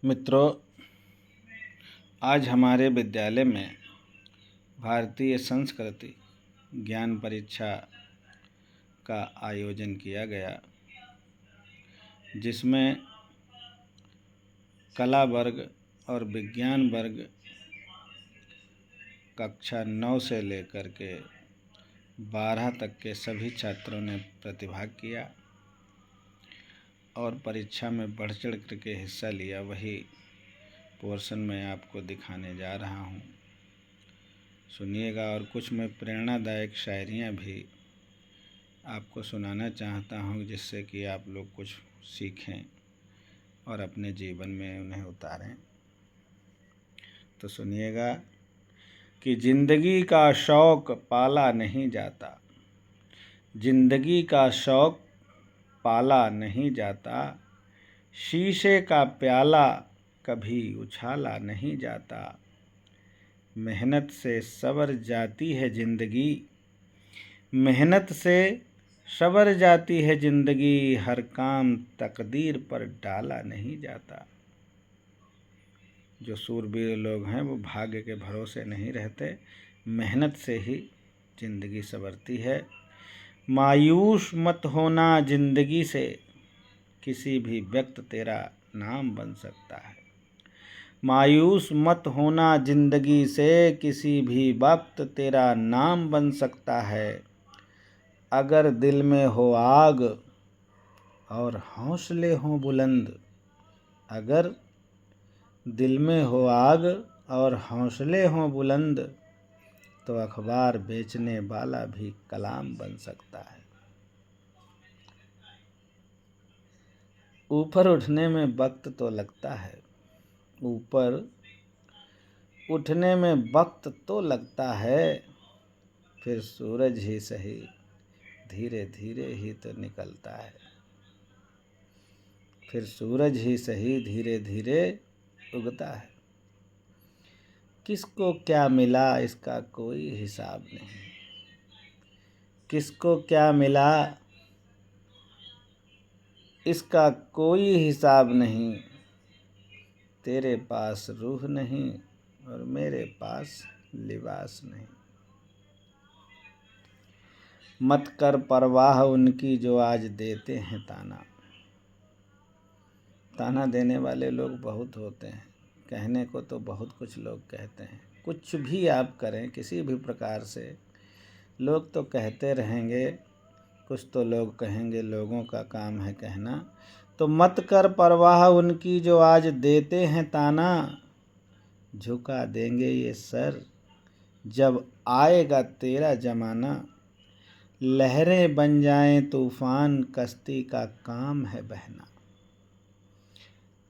मित्रों, आज हमारे विद्यालय में भारतीय संस्कृति ज्ञान परीक्षा का आयोजन किया गया, जिसमें कला वर्ग और विज्ञान वर्ग कक्षा 9 से लेकर के 12 तक के सभी छात्रों ने प्रतिभाग किया और परीक्षा में बढ़ चढ़ करके हिस्सा लिया। वही पोर्शन में आपको दिखाने जा रहा हूँ, सुनिएगा। और कुछ मैं प्रेरणादायक शायरियाँ भी आपको सुनाना चाहता हूँ, जिससे कि आप लोग कुछ सीखें और अपने जीवन में उन्हें उतारें। तो सुनिएगा कि जिंदगी का शौक़ पाला नहीं जाता, जिंदगी का शौक़ पाला नहीं जाता, शीशे का प्याला कभी उछाला नहीं जाता। मेहनत से संवर जाती है ज़िंदगी, मेहनत से संवर जाती है ज़िंदगी, हर काम तकदीर पर डाला नहीं जाता। जो सूरबीर लोग हैं वो भाग्य के भरोसे नहीं रहते, मेहनत से ही ज़िंदगी संवरती है। मायूस मत होना ज़िंदगी से, किसी भी वक्त तेरा नाम बन सकता है। मायूस मत होना ज़िंदगी से, किसी भी वक्त तेरा नाम बन सकता है। अगर दिल में हो आग और हौसले हों बुलंद, अगर दिल में हो आग और हौसले हों बुलंद, तो अखबार बेचने वाला भी कलाम बन सकता है। ऊपर उठने में वक्त तो लगता है, ऊपर उठने में वक्त तो लगता है, फिर सूरज ही सही धीरे धीरे ही तो निकलता है। फिर सूरज ही सही धीरे धीरे उगता है। किसको क्या मिला इसका कोई हिसाब नहीं, किसको क्या मिला इसका कोई हिसाब नहीं। तेरे पास रूह नहीं और मेरे पास लिबास नहीं। मत कर परवाह उनकी जो आज देते हैं ताना। ताना देने वाले लोग बहुत होते हैं, कहने को तो बहुत कुछ लोग कहते हैं। कुछ भी आप करें, किसी भी प्रकार से लोग तो कहते रहेंगे, कुछ तो लोग कहेंगे, लोगों का काम है कहना। तो मत कर परवाह उनकी जो आज देते हैं ताना, झुका देंगे ये सर जब आएगा तेरा ज़माना। लहरें बन जाएं तूफ़ान, कश्ती का काम है बहना।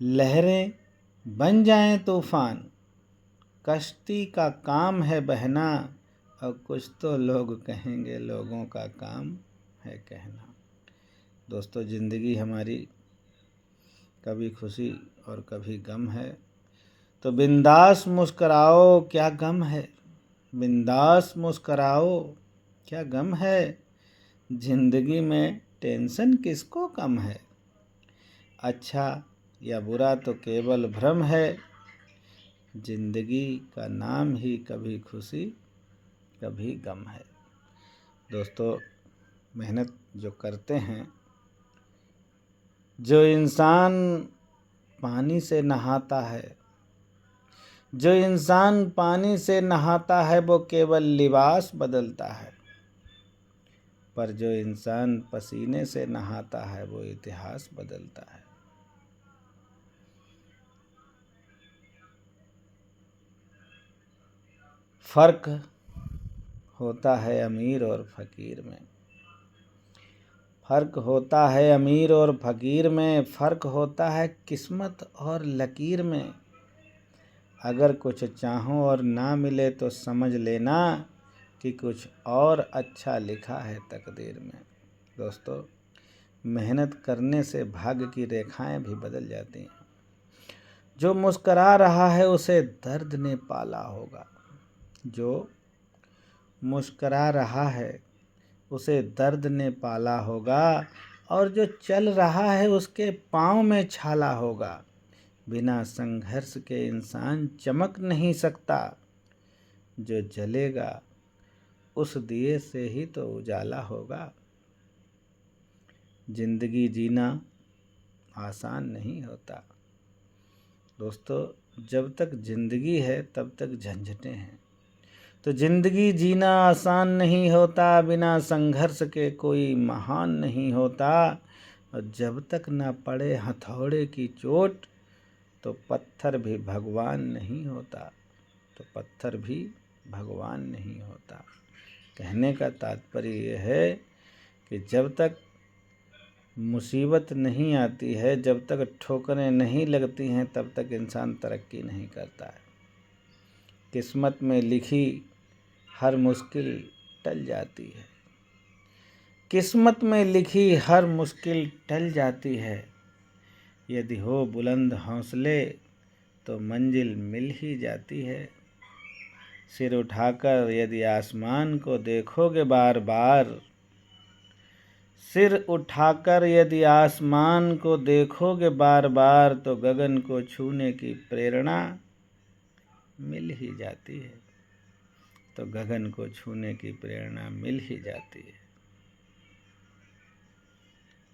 लहरें बन जाएं तूफ़ान, कश्ती का काम है बहना। और कुछ तो लोग कहेंगे, लोगों का काम है कहना। दोस्तों, ज़िंदगी हमारी कभी खुशी और कभी गम है, तो बिंदास मुस्कराओ क्या गम है। बिंदास मुस्कराओ क्या गम है, ज़िंदगी में टेंशन किसको कम है। अच्छा या बुरा तो केवल भ्रम है, ज़िंदगी का नाम ही कभी खुशी कभी गम है। दोस्तों, मेहनत जो करते हैं, जो इंसान पानी से नहाता है, जो इंसान पानी से नहाता है, वो केवल लिबास बदलता है। पर जो इंसान पसीने से नहाता है, वो इतिहास बदलता है। फ़र्क होता है अमीर और फ़कीर में, फ़र्क होता है अमीर और फ़कीर में, फ़र्क होता है किस्मत और लकीर में। अगर कुछ चाहो और ना मिले तो समझ लेना कि कुछ और अच्छा लिखा है तकदीर में। दोस्तों, मेहनत करने से भाग्य की रेखाएं भी बदल जाती हैं। जो मुस्करा रहा है उसे दर्द ने पाला होगा, जो मुस्करा रहा है उसे दर्द ने पाला होगा, और जो चल रहा है उसके पाँव में छाला होगा। बिना संघर्ष के इंसान चमक नहीं सकता। जो जलेगा उस दिए से ही तो उजाला होगा। जिंदगी जीना आसान नहीं होता। दोस्तों, जब तक जिंदगी है तब तक झंझटें हैं। तो जिंदगी जीना आसान नहीं होता, बिना संघर्ष के कोई महान नहीं होता। और जब तक न पड़े हथौड़े की चोट, तो पत्थर भी भगवान नहीं होता। तो पत्थर भी भगवान नहीं होता। कहने का तात्पर्य यह है कि जब तक मुसीबत नहीं आती है, जब तक ठोकरें नहीं लगती हैं, तब तक इंसान तरक्की नहीं करता है। किस्मत में लिखी हर मुश्किल टल जाती है। किस्मत में लिखी हर मुश्किल टल जाती है। यदि हो बुलंद हौसले तो मंजिल मिल ही जाती है। सिर उठाकर यदि आसमान को देखोगे बार बार, सिर उठाकर यदि आसमान को देखोगे बार बार, तो गगन को छूने की प्रेरणा मिल ही जाती है। तो गगन को छूने की प्रेरणा मिल ही जाती है।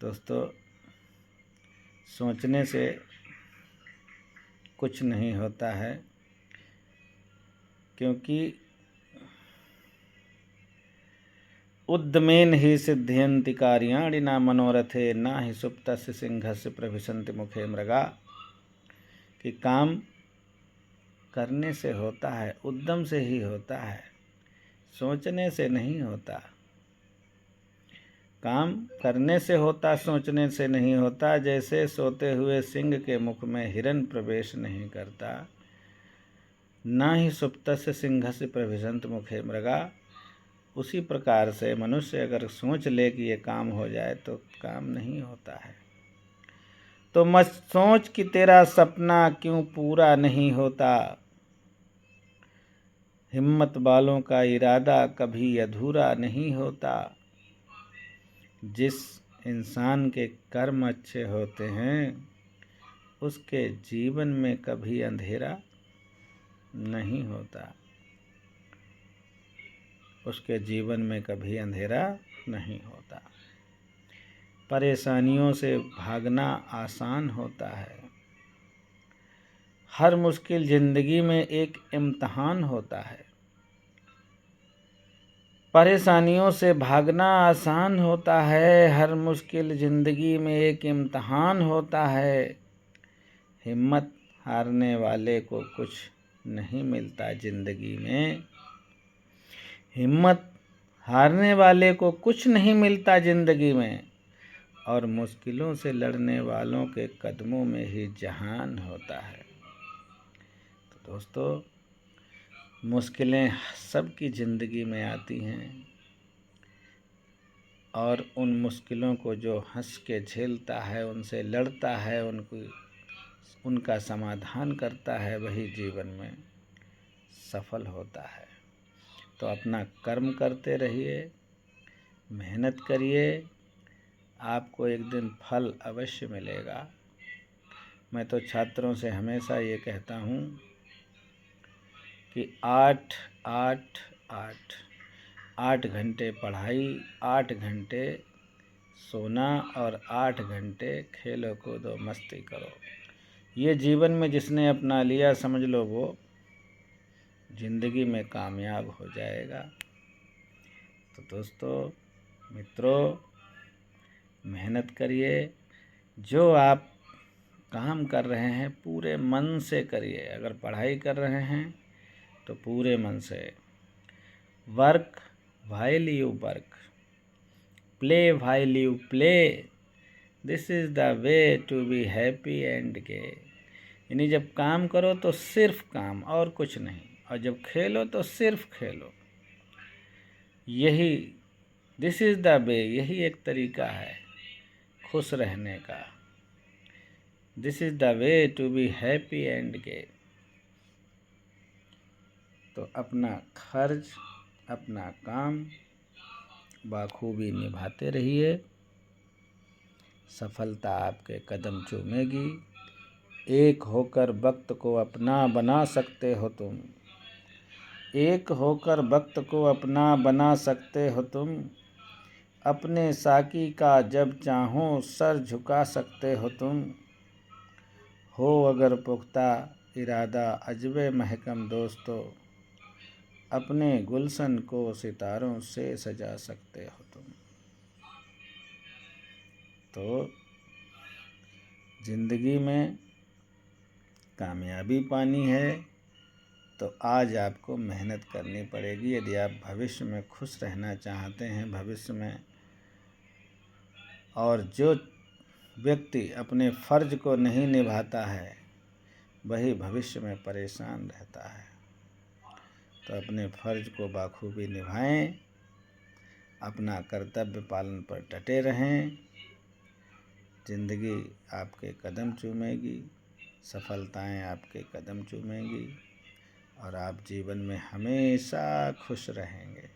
दोस्तों, सोचने से कुछ नहीं होता है, क्योंकि उद्यमेन ही सिद्ध्यन्ति कार्याणि न मनोरथे न हि सुप्तस्य सिंहस्य प्रविशन्ति मुखे मृगा। कि काम करने से होता है, उद्यम से ही होता है, सोचने से नहीं होता। काम करने से होता, सोचने से नहीं होता। जैसे सोते हुए सिंह के मुख में हिरन प्रवेश नहीं करता, न ही सुप्तस्य सिंहस्य प्रविशन्ति मुखे मृगा, उसी प्रकार से मनुष्य अगर सोच ले कि ये काम हो जाए तो काम नहीं होता है। तो मत सोच कि तेरा सपना क्यों पूरा नहीं होता। हिम्मत वालों का इरादा कभी अधूरा नहीं होता। जिस इंसान के कर्म अच्छे होते हैं, उसके जीवन में कभी अंधेरा नहीं होता। उसके जीवन में कभी अंधेरा नहीं होता। परेशानियों से भागना आसान होता है। हर मुश्किल जिंदगी में एक इम्तिहान होता है। परेशानियों से भागना आसान होता है। हर मुश्किल जिंदगी में एक इम्तिहान होता है। हिम्मत हारने वाले को कुछ नहीं मिलता जिंदगी में। हिम्मत हारने वाले को कुछ नहीं मिलता जिंदगी में। और मुश्किलों से लड़ने वालों के कदमों में ही जहान होता है। तो दोस्तों, मुश्किलें सबकी ज़िंदगी में आती हैं, और उन मुश्किलों को जो हंस के झेलता है, उनसे लड़ता है, उनका समाधान करता है, वही जीवन में सफल होता है। तो अपना कर्म करते रहिए, मेहनत करिए, आपको एक दिन फल अवश्य मिलेगा। मैं तो छात्रों से हमेशा ये कहता हूँ कि 8 घंटे पढ़ाई, 8 घंटे सोना और 8 घंटे खेलो कूदो मस्ती करो। ये जीवन में जिसने अपना लिया, समझ लो वो जिंदगी में कामयाब हो जाएगा। तो दोस्तों, मित्रों, मेहनत करिए। जो आप काम कर रहे हैं पूरे मन से करिए। अगर पढ़ाई कर रहे हैं तो पूरे मन से। Work while you work, play while you play, this is the way to be happy and gay. यानी जब काम करो तो सिर्फ काम और कुछ नहीं, और जब खेलो तो सिर्फ खेलो। यही दिस इज़ द वे, यही एक तरीका है खुश रहने का। This is the way to be happy and gay. तो अपना खर्च, अपना काम बाखूबी निभाते रहिए। सफलता आपके कदम चूमेगी। एक होकर वक्त को अपना बना सकते हो तुम। एक होकर वक्त को अपना बना सकते हो तुम। अपने साकी का जब चाहो सर झुका सकते हो तुम। हो अगर पुख्ता इरादा अजबे महकम दोस्तों, अपने गुलशन को सितारों से सजा सकते हो तुम। तो जिंदगी में कामयाबी पानी है तो आज आपको मेहनत करनी पड़ेगी। यदि आप भविष्य में खुश रहना चाहते हैं भविष्य में, और जो व्यक्ति अपने फर्ज को नहीं निभाता है वही भविष्य में परेशान रहता है। तो अपने फर्ज को बाखूबी निभाएं, अपना कर्तव्य पालन पर डटे रहें। जिंदगी आपके कदम चूमेगी, सफलताएं आपके कदम चूमेंगी और आप जीवन में हमेशा खुश रहेंगे।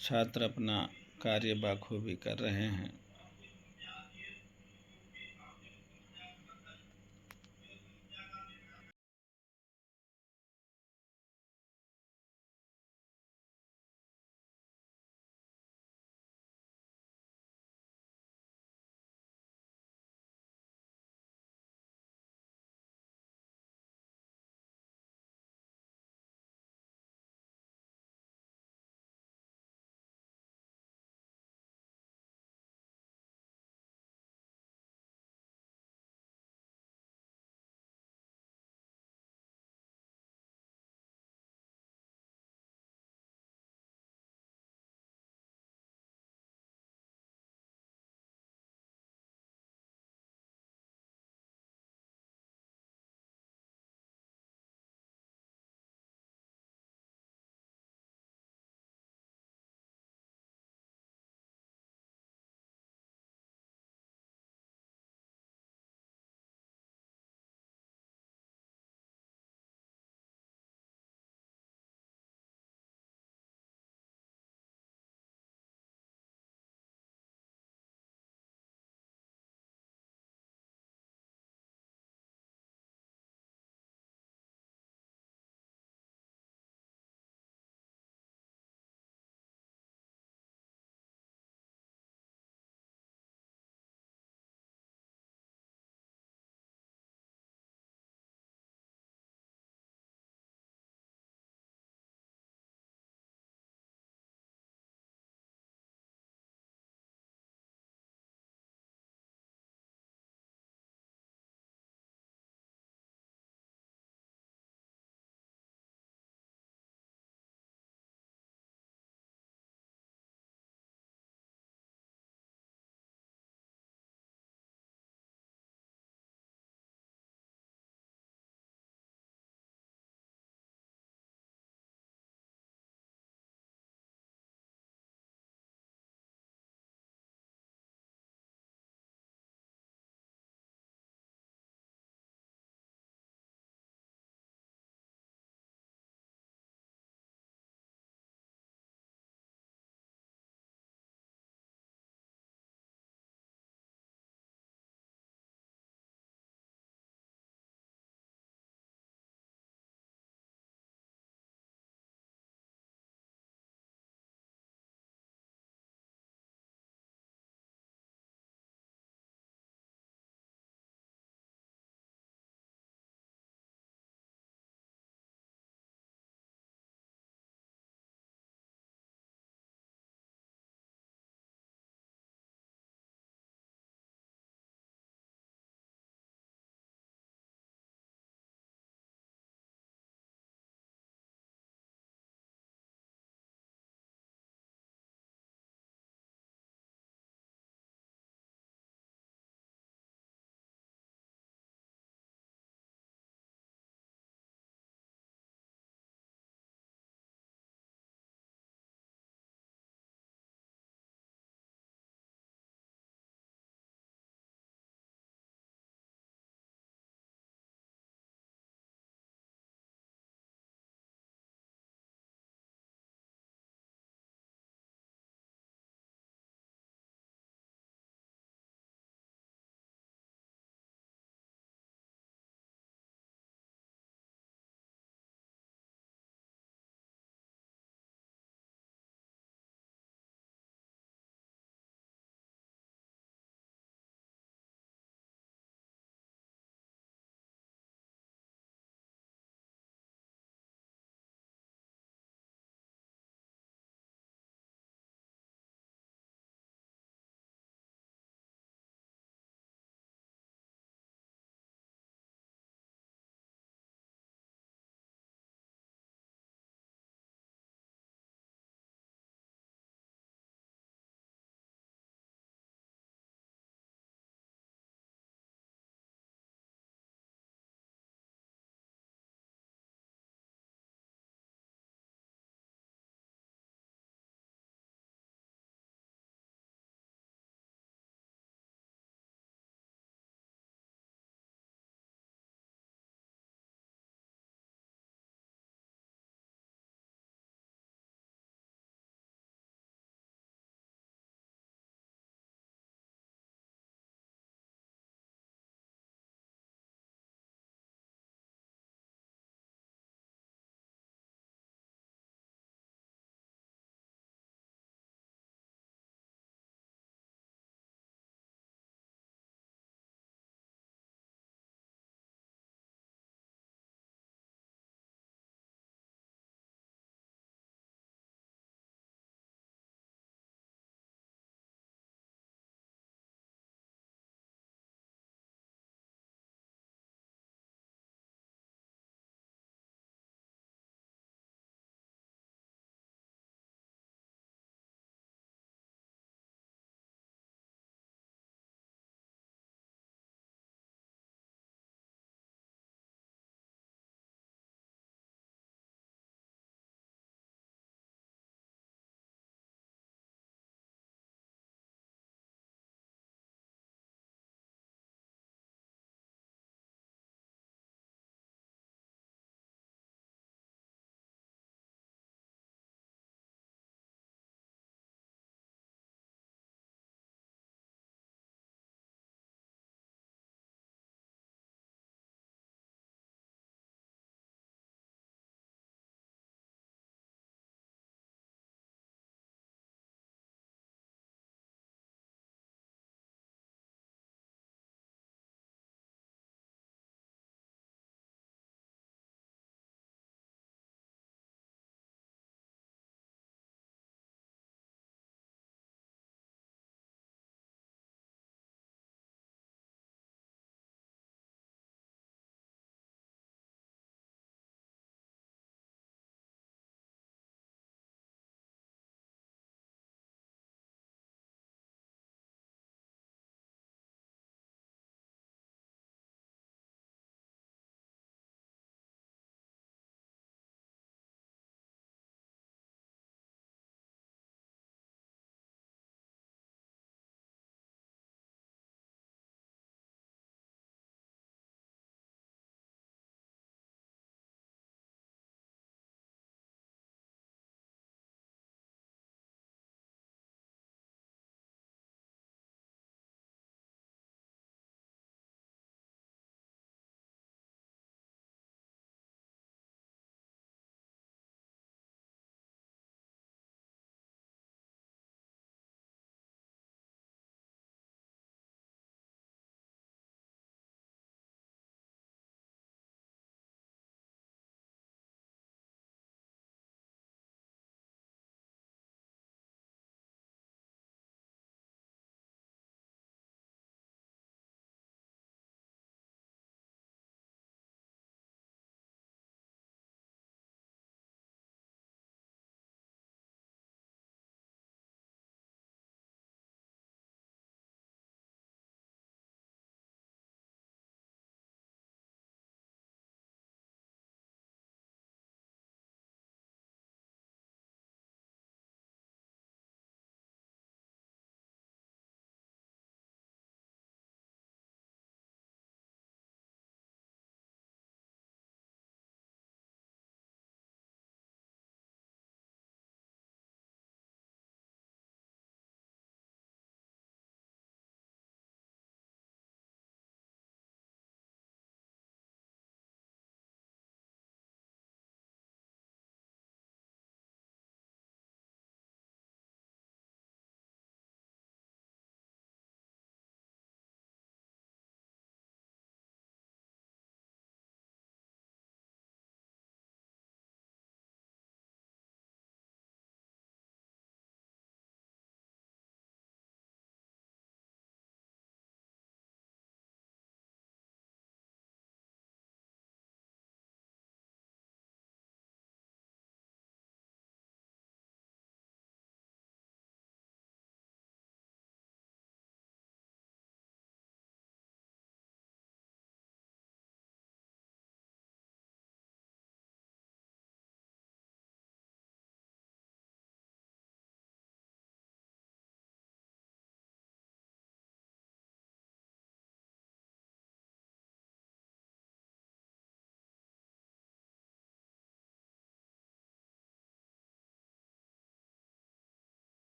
छात्र अपना कार्य बखूबी कर रहे हैं।